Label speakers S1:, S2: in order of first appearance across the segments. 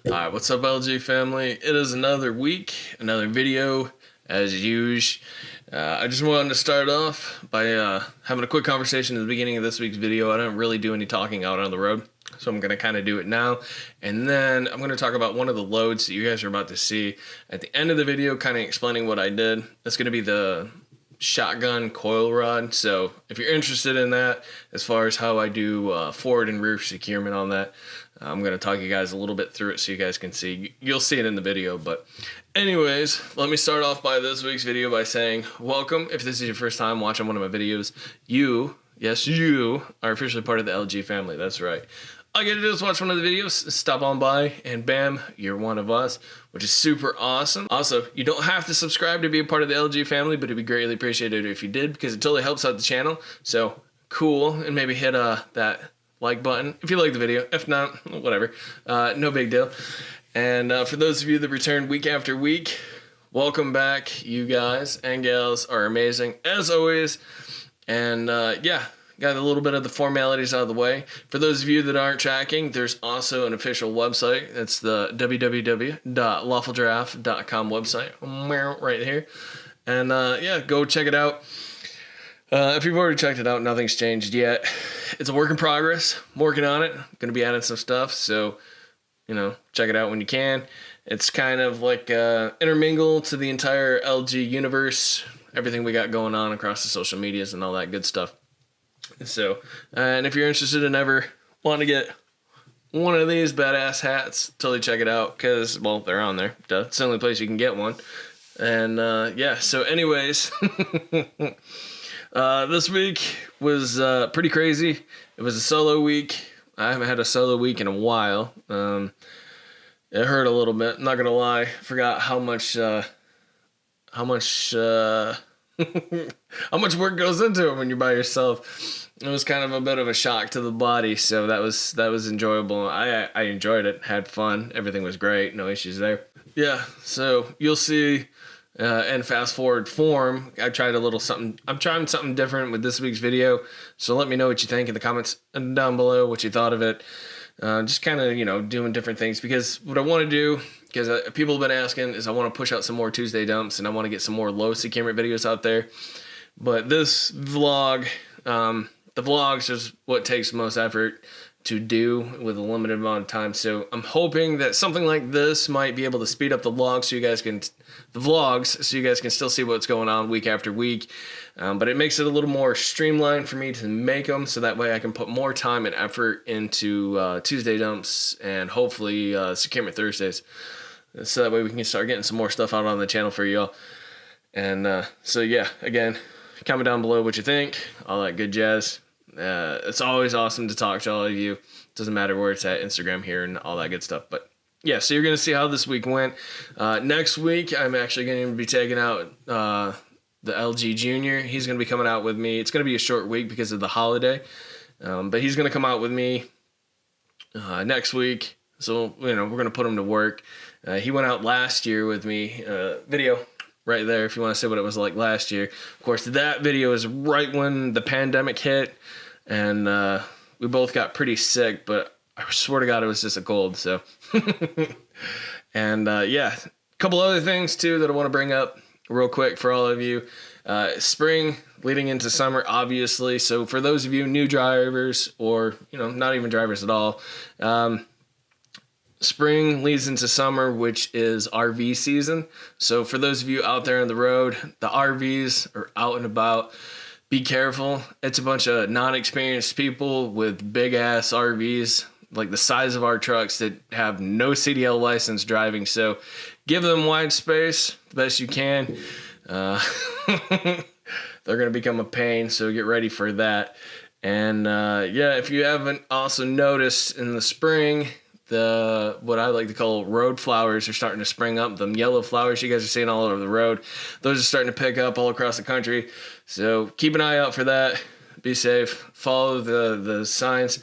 S1: Alright, what's up, LG family? It is another week, another video, as usual. I just wanted to start off by having a quick conversation at the beginning of this week's video. I don't really do any talking out on the road, so I'm going to kind of do it now. And then I'm going to talk about one of the loads that you guys are about to see at the end of the video, kind of explaining what I did. That's going to be the shotgun coil rod. So if you're interested in that, as far as how I do forward and rear securement on that, I'm going to talk you guys a little bit through it so you guys can see. You'll see it in the video. But anyways, let me start off by this week's video by saying welcome. If this is your first time watching one of my videos, you, yes you, are officially part of the LG family. That's right. All you gotta do is watch one of the videos, stop on by, and bam, you're one of us, which is super awesome. Also, you don't have to subscribe to be a part of the LG family, but it'd be greatly appreciated if you did, because it totally helps out the channel. So, cool, and maybe hit that like button if you like the video. If not, whatever, no big deal. And for those of you that return week after week, welcome back. You guys and gals are amazing, as always. And yeah. Got a little bit of the formalities out of the way. For those of you that aren't tracking, there's also an official website. It's the www.LawfulGiraffe.com website right here. And yeah, go check it out. If you've already checked it out, nothing's changed yet. It's a work in progress. I'm working on it. I'm going to be adding some stuff. So, you know, check it out when you can. It's kind of like intermingle to the entire LG universe. Everything we got going on across the social medias and all that good stuff. So, and if you're interested in ever wanting to get one of these badass hats, totally check it out, because, well, they're on there. Duh. It's the only place you can get one. And, yeah, so anyways, this week was pretty crazy. It was a solo week. I haven't had a solo week in a while. It hurt a little bit, not gonna lie. Forgot how much how much work goes into it when you're by yourself. It was kind of a bit of a shock to the body, so that was enjoyable. I enjoyed it, had fun, everything was great, no issues there. Yeah, so you'll see in fast forward form, I'm trying something different with this week's video, so let me know what you think in the comments down below, what you thought of it. Just kind of, you know, doing different things, because what I want to do, because people have been asking, is I want to push out some more Tuesday dumps, and I want to get some more low securement videos out there. But this vlog, the vlogs is what takes the most effort to do with a limited amount of time. So I'm hoping that something like this might be able to speed up the vlogs so you guys can still see what's going on week after week. But it makes it a little more streamlined for me to make them, so that way I can put more time and effort into Tuesday dumps and hopefully securement Thursdays. So that way we can start getting some more stuff out on the channel for y'all. And so yeah, again, comment down below what you think, all that good jazz. It's always awesome to talk to all of you. Doesn't matter where it's at, Instagram here and all that good stuff. But yeah, so you're going to see how this week went. Next week, I'm actually going to be taking out the LG Junior. He's going to be coming out with me. It's going to be a short week because of the holiday. But he's going to come out with me next week. So, you know, we're going to put him to work. He went out last year with me. Video right there if you want to see what it was like last year. Of course, that video is right when the pandemic hit, and we both got pretty sick, but I swear to God it was just a cold. So and yeah, a couple other things too that I want to bring up real quick for all of you. Spring leading into summer, obviously. So for those of you new drivers, or, you know, not even drivers at all, spring leads into summer, which is RV season. So for those of you out there on the road, the RVs are out and about. Be careful. It's a bunch of non-experienced people with big-ass RVs, like the size of our trucks, that have no CDL license driving. So give them wide space the best you can. They're going to become a pain, so get ready for that. And yeah, if you haven't also noticed, in the spring, what I like to call road flowers are starting to spring up. Them yellow flowers you guys are seeing all over the road, those are starting to pick up all across the country. So keep an eye out for that. Be safe. Follow the signs.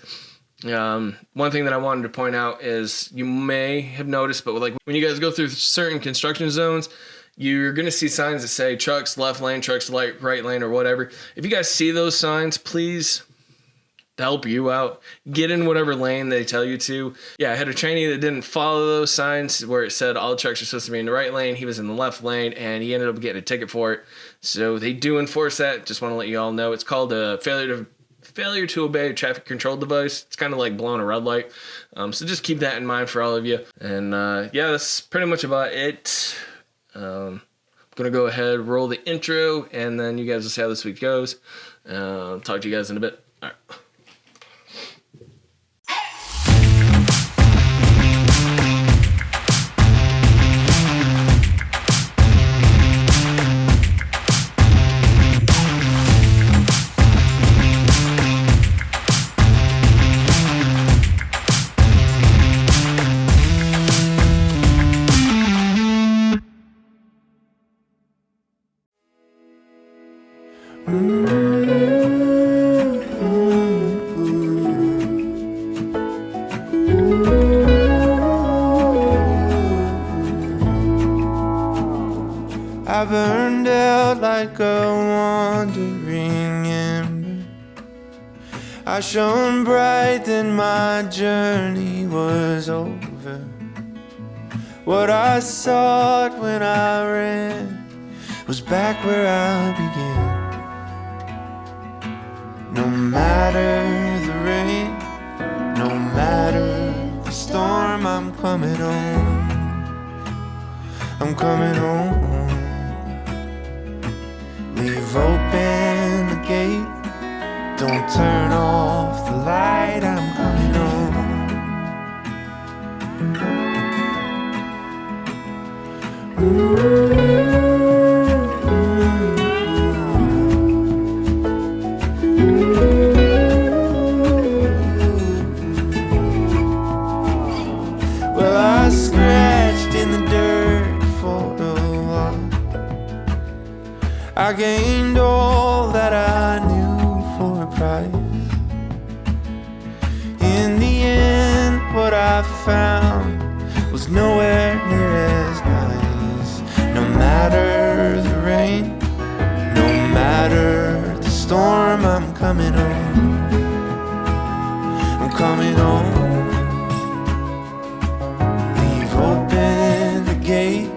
S1: One thing that I wanted to point out is, you may have noticed, but like when you guys go through certain construction zones, you're going to see signs that say trucks left lane, trucks right lane, or whatever. If you guys see those signs, please to help you out. Get in whatever lane they tell you to. Yeah, I had a trainee that didn't follow those signs where it said all trucks are supposed to be in the right lane. He was in the left lane, and he ended up getting a ticket for it. So they do enforce that. Just want to let you all know. It's called a failure to obey a traffic control device. It's kind of like blowing a red light. So just keep that in mind for all of you. And yeah, that's pretty much about it. I'm going to go ahead, roll the intro, and then you guys will see how this week goes. Talk to you guys in a bit. All right.
S2: I burned out like a wandering ember. I shone bright, then my journey was over. What I sought when I ran was back where I began. No matter the rain, no matter the storm, I'm coming home. I'm coming home. Leave open the gate, don't turn off the light, I'm coming home. Well, I scratched in the dirt for a while. I gained all that I knew for a price. In the end, what I found was nowhere near as nice. No matter the rain, no matter the storm, I'm coming home. I'm coming home. Leave open the gate,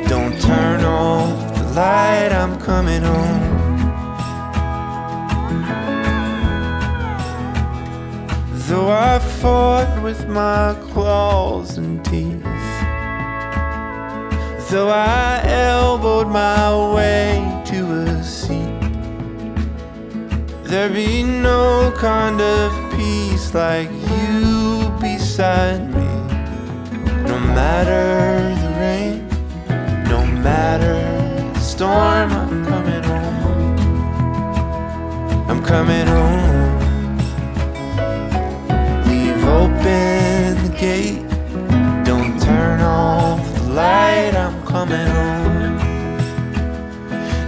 S2: don't turn off light, I'm coming home. Though I fought with my claws and teeth, though I elbowed my way to a seat, there be no kind of peace like you beside me. No matter the rain, no matter storm, I'm coming home. I'm coming home. Leave open the gate, don't turn off the light, I'm coming home.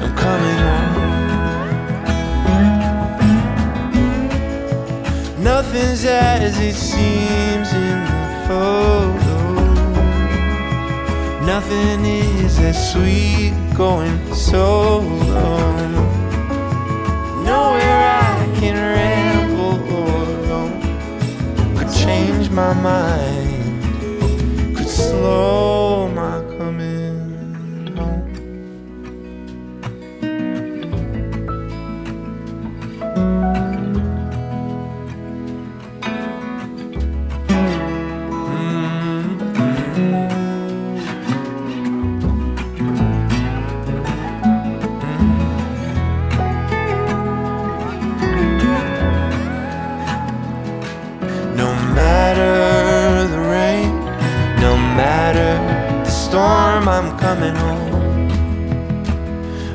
S2: I'm coming home. Nothing's as it seems in the photo. Nothing is as sweet going solo. Nowhere I can ramble or roam could change my mind, could slow my coming home. I'm coming home.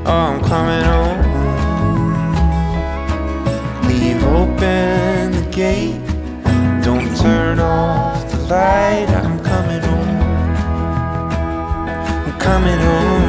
S2: Oh, I'm coming home. Leave open the gate, don't turn off the light, I'm coming home. I'm coming home.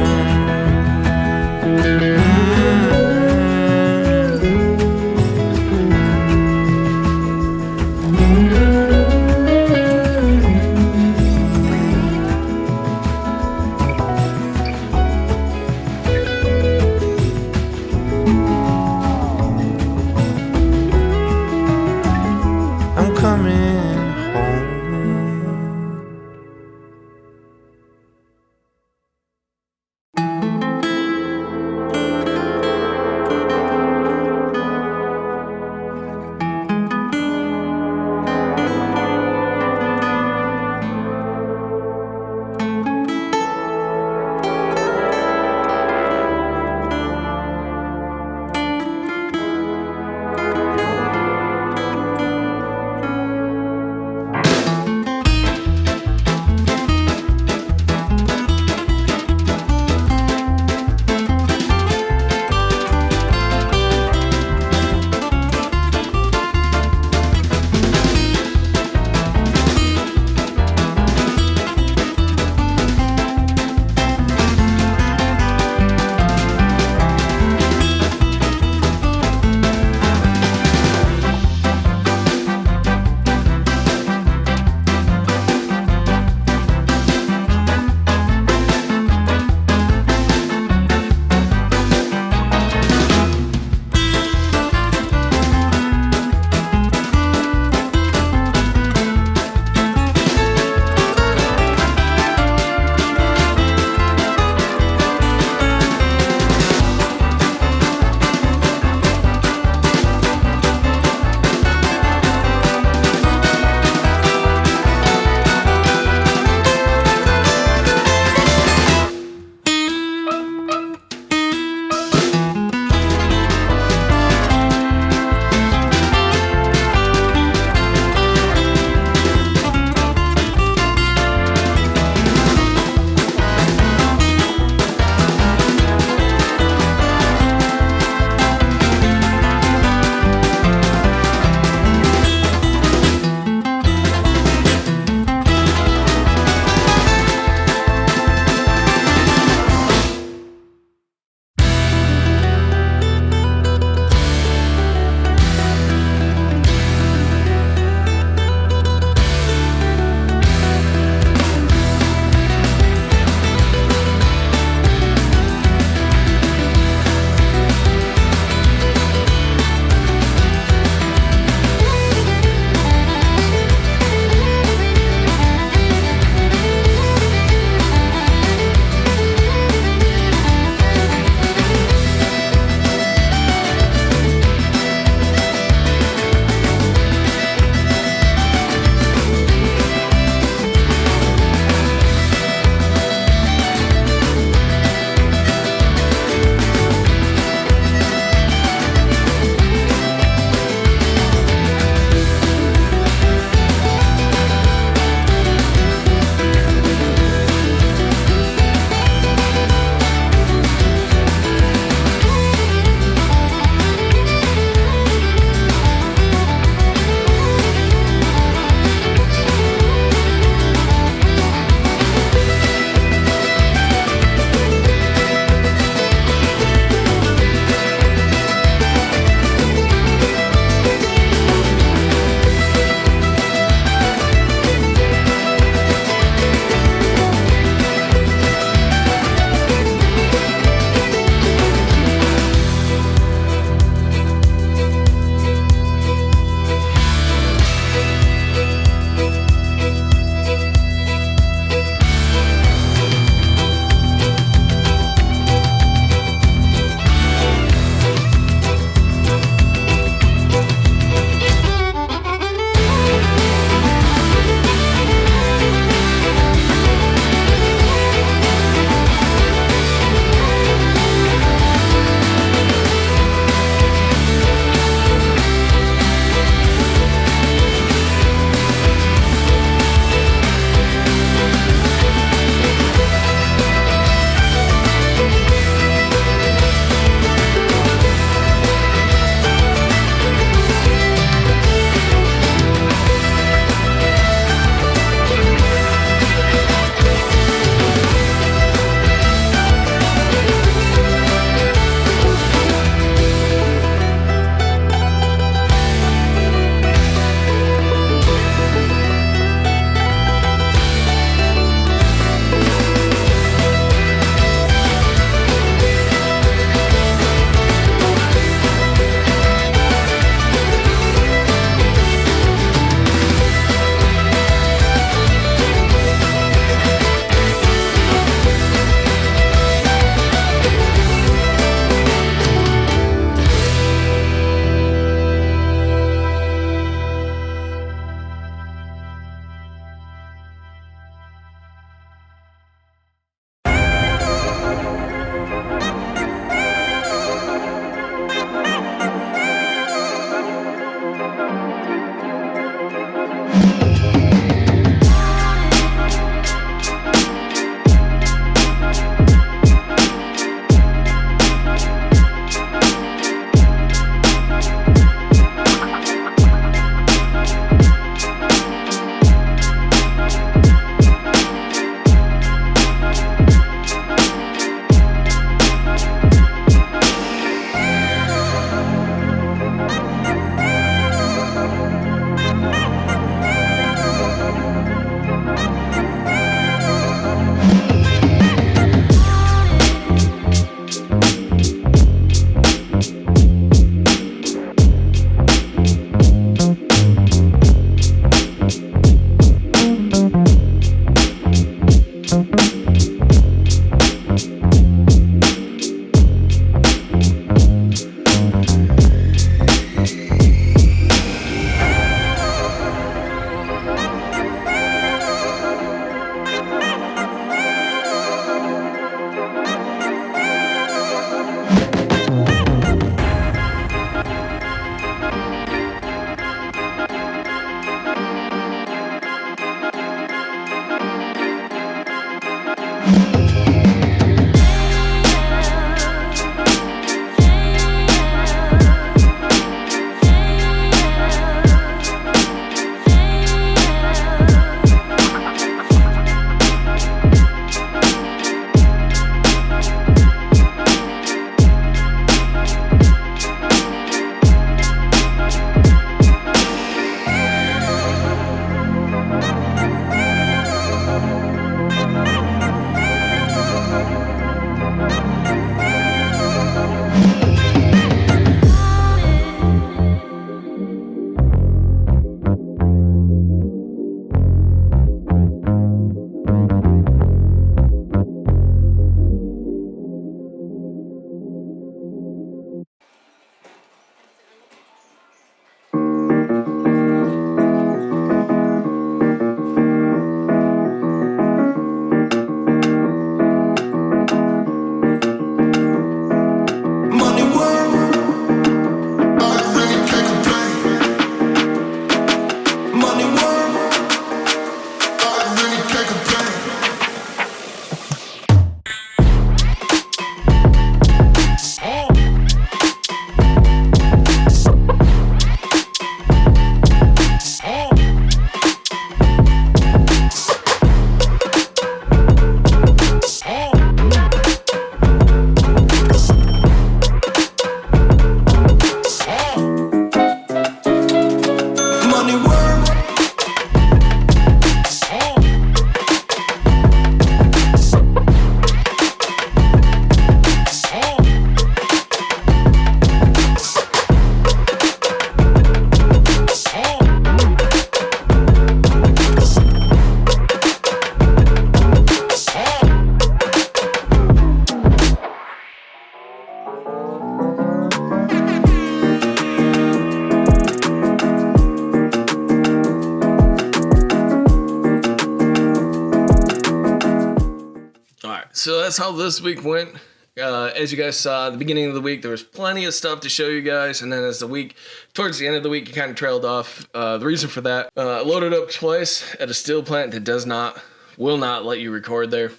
S1: So that's how this week went. As you guys saw at the beginning of the week, there was plenty of stuff to show you guys, and then as the week, towards the end of the week, it kind of trailed off. The reason for that, I loaded up twice at a steel plant that will not let you record there.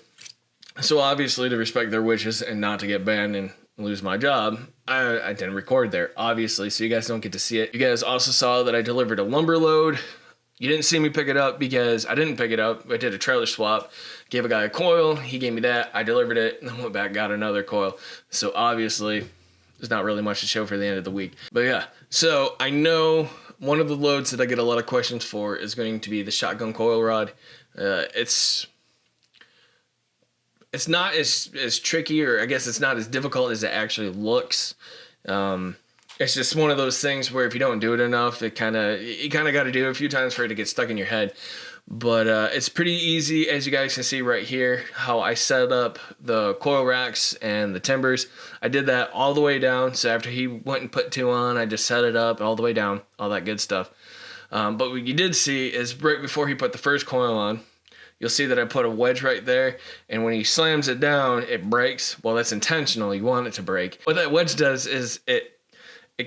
S1: So obviously, to respect their wishes and not to get banned and lose my job, I didn't record there, obviously, so you guys don't get to see it. You guys also saw that I delivered a lumber load. You didn't see me pick it up because I didn't pick it up. I did a trailer swap, gave a guy a coil, he gave me that, I delivered it, and then went back, got another coil. So obviously, there's not really much to show for the end of the week. But yeah, so I know one of the loads that I get a lot of questions for is going to be the shotgun coil rod. It's not as tricky, or I guess it's not as difficult as it actually looks. It's just one of those things where if you don't do it enough, you kind of got to do it a few times for it to get stuck in your head. But it's pretty easy, as you guys can see right here, how I set up the coil racks and the timbers. I did that all the way down. So after he went and put 2 on, I just set it up all the way down, all that good stuff. But what you did see is right before he put the first coil on, you'll see that I put a wedge right there, and when he slams it down, it breaks. Well, that's intentional. You want it to break. What that wedge does is it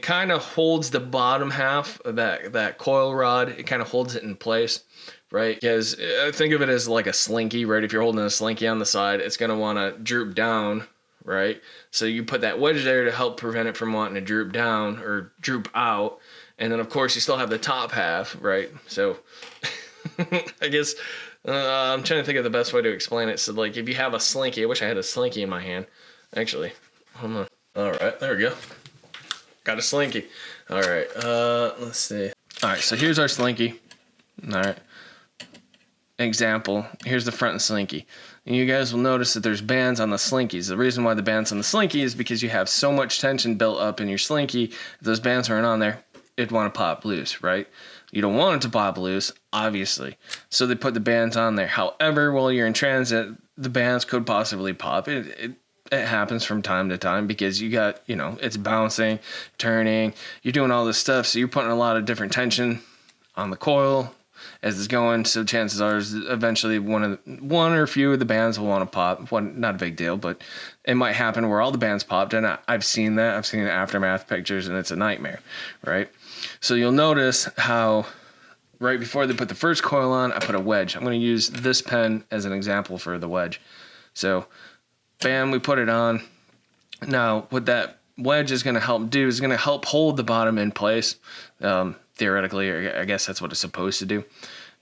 S1: kind of holds the bottom half of that coil rod. It kind of holds it in place, right? Because think of it as like a slinky, right? If you're holding a slinky on the side, it's going to want to droop down, right? So you put that wedge there to help prevent it from wanting to droop down or droop out. And then, of course, you still have the top half, right? So I guess I'm trying to think of the best way to explain it. So, like, if you have a slinky, I wish I had a slinky in my hand. Actually, hold on. All right, there we go. Got a slinky. All right, let's see. All right, so here's our slinky. All right. Example, here's the front slinky. And you guys will notice that there's bands on the slinkies. The reason why the bands on the slinky is because you have so much tension built up in your slinky. If those bands weren't on there, it'd want to pop loose, right? You don't want it to pop loose, obviously. So they put the bands on there. However, while you're in transit, the bands could possibly pop. It happens from time to time because you got, it's bouncing, turning, you're doing all this stuff. So you're putting a lot of different tension on the coil as it's going. So chances are eventually one or a few of the bands will want to pop. Not a big deal, but it might happen where all the bands popped. And I've seen that. I've seen the aftermath pictures, and it's a nightmare, right? So you'll notice how right before they put the first coil on, I put a wedge. I'm going to use this pen as an example for the wedge. So bam, we put it on. Now, what that wedge is going to help do is going to help hold the bottom in place. Theoretically, or I guess that's what it's supposed to do,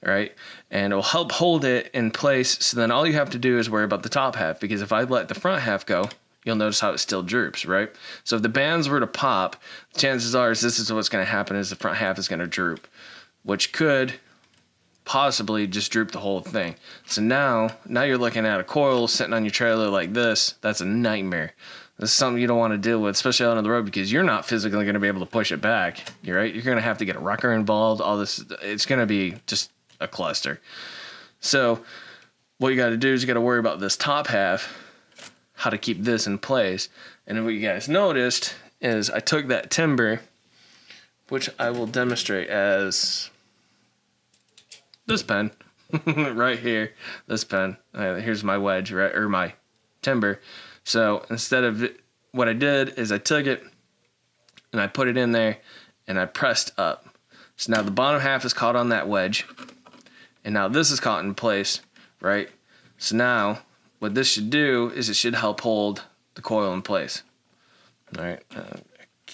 S1: right? And it will help hold it in place. So then all you have to do is worry about the top half, because if I let the front half go, you'll notice how it still droops, right? So if the bands were to pop, chances are this is what's going to happen is the front half is going to droop, which could possibly just droop the whole thing. So now you're looking at a coil sitting on your trailer like this. That's a nightmare. This is something you don't want to deal with, especially out on the road, because you're not physically going to be able to push it back. You're right. You're going to have to get a rocker involved. All this, it's going to be just a cluster. So what you got to do is you got to worry about this top half, how to keep this in place. And then what you guys noticed is I took that timber, which I will demonstrate as this pen right here. This pen. Here's my wedge, right, or my timber. So instead of what I did is I took it and I put it in there and I pressed up. So now the bottom half is caught on that wedge, and now this is caught in place, right? So now what this should do is it should help hold the coil in place. All right,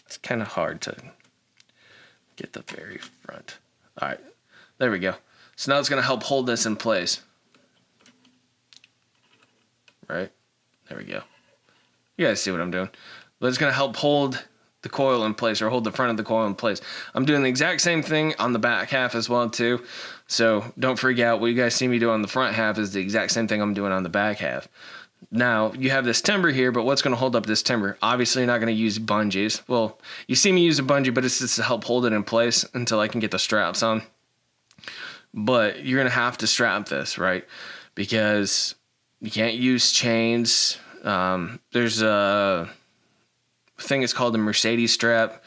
S1: it's kind of hard to get the very front. All right, there we go. So now it's going to help hold this in place. Right, there we go. You guys see what I'm doing. But it's going to help hold the coil in place, or hold the front of the coil in place. I'm doing the exact same thing on the back half as well too. So don't freak out. What you guys see me do on the front half is the exact same thing I'm doing on the back half. Now, you have this timber here, but what's going to hold up this timber? Obviously, you're not going to use bungees. Well, you see me use a bungee, but it's just to help hold it in place until I can get the straps on. But you're going to have to strap this, right? Because you can't use chains. There's a thing it's called the Mercedes strap.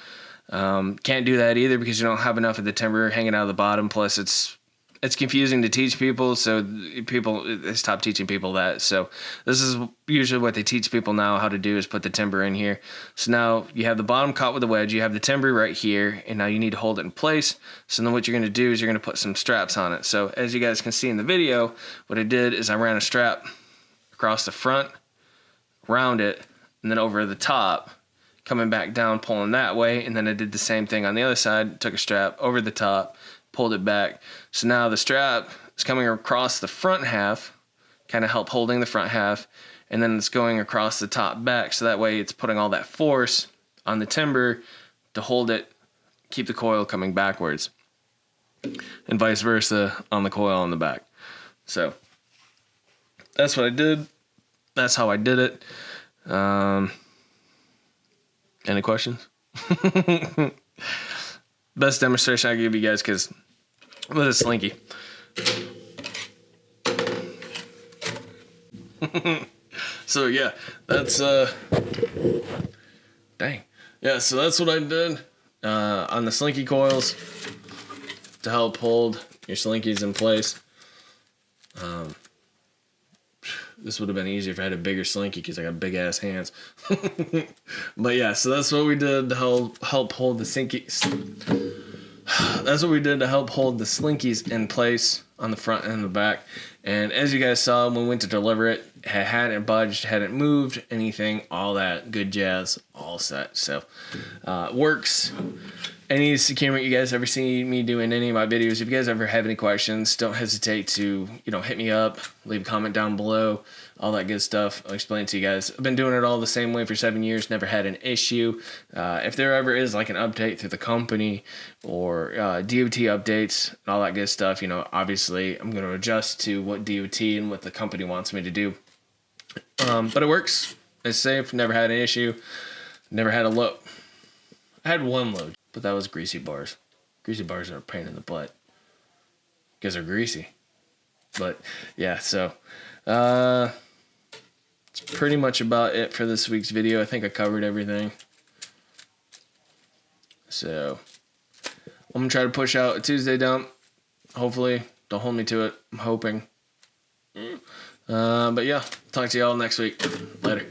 S1: Can't do that either because you don't have enough of the timber hanging out of the bottom. Plus, it's it's confusing to teach people, so they stop teaching people that. So this is usually what they teach people now how to do, is put the timber in here. So now you have the bottom caught with a wedge, you have the timber right here, and now you need to hold it in place. So then what you're going to do is you're going to put some straps on it. So as you guys can see in the video, what I did is I ran a strap across the front, around it, and then over the top, coming back down, pulling that way, and then I did the same thing on the other side, took a strap over the top, pulled it back. So now the strap is coming across the front half, kind of help holding the front half, and then it's going across the top back, so that way it's putting all that force on the timber to hold it, keep the coil coming backwards, and vice versa on the coil on the back. So that's what I did. That's how I did it. Any questions? Best demonstration I can give you guys, because with a slinky. So yeah, that's dang. Yeah, so that's what I did on the slinky coils to help hold your slinkies in place. This would have been easier if I had a bigger slinky, because I got big ass hands. But yeah, so that's what we did to help hold the slinkies. That's what we did to help hold the slinkies in place on the front and the back. And as you guys saw, when we went to deliver it, it hadn't budged, hadn't moved, anything, all that good jazz, all set. So it works. Any securement you guys ever see me do in any of my videos, if you guys ever have any questions, don't hesitate to, hit me up, leave a comment down below, all that good stuff. I'll explain it to you guys. I've been doing it all the same way for 7 years, never had an issue. If there ever is like an update through the company or DOT updates and all that good stuff, obviously I'm going to adjust to what DOT and what the company wants me to do. But it works. It's safe. Never had an issue. Never had a load. I had one load, but that was greasy bars. Greasy bars are a pain in the butt because they're greasy. But yeah, so it's pretty much about it for this week's video. I think I covered everything. So I'm gonna try to push out a Tuesday dump. Hopefully, don't hold me to it. I'm hoping. But yeah, talk to y'all next week. Later.